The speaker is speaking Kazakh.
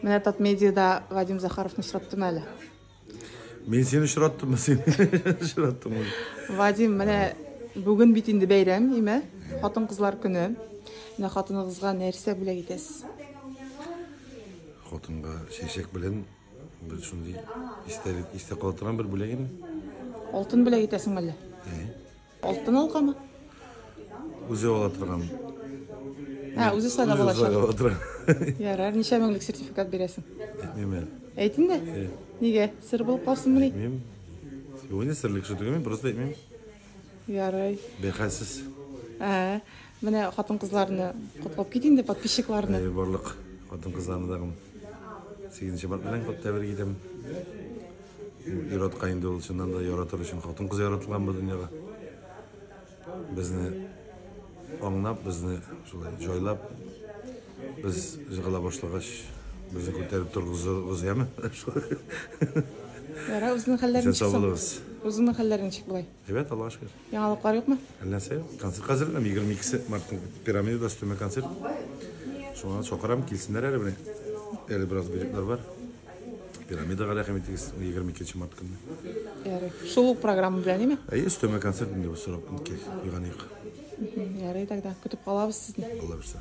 Мен тат медиада Вадим Захаровны сұраттым әлі. Мен сені шыраттым, сені шыраттым. Вадим, міне бүгін битинді бәйрәм, еме? Хатын қызлар күні. Міне хатыны қызға нәрсе біле кетесіз? Хатынға шешек білен, бір шындай істе қалатыран бір білеген. Алтын біле кетесің әлі? Алтын алға ма? Үзе олатырған. Өзі сайлап алашар. Үзе Ярар, неше меңлік сертификат бересің? Әйтмем әлі. Әйтін де? Неге? Сыр болып қалсын мұны? Әйтмем. Өне сірлік шүтігі мен, просто әйтмем. Ярай. Бәйқайсыз. Міне хатын қызларыны құтлап кетейін де, подписчикларыны. Барлық хатын қызларыны дағым. 8-ші бат білен құт тәбір кетем. Ерат қайынды ол шыннан да ератыр үшін хатын қыз ератылған бұл дүнияға. Бізні оңнап, бізні жойлап, біз жығыла башлағаш, бізні көтеріп тұрғыз емі? Яра, өзінің қалларын шықсын? Сен сабылығыз. Өзінің қалларын шық бұлай? Evet, Allah'a şükür. Yanılıklar yok mu? Әлнәсе, концерт қазірдім, 22-сі марттың пирамидада үстіме концерт. Шуңа шоқарам, келсіндер әрі бірі. Әлі біраз береклер бар. Пирамидаға рәхеметтігіз 22-ші март күніне. Шоу программы біләне ме? Үстіме концертінде бұл сұрап ұйғанайық. Ярай, тогда күтіп қалабыз сізді. Алла бірсі.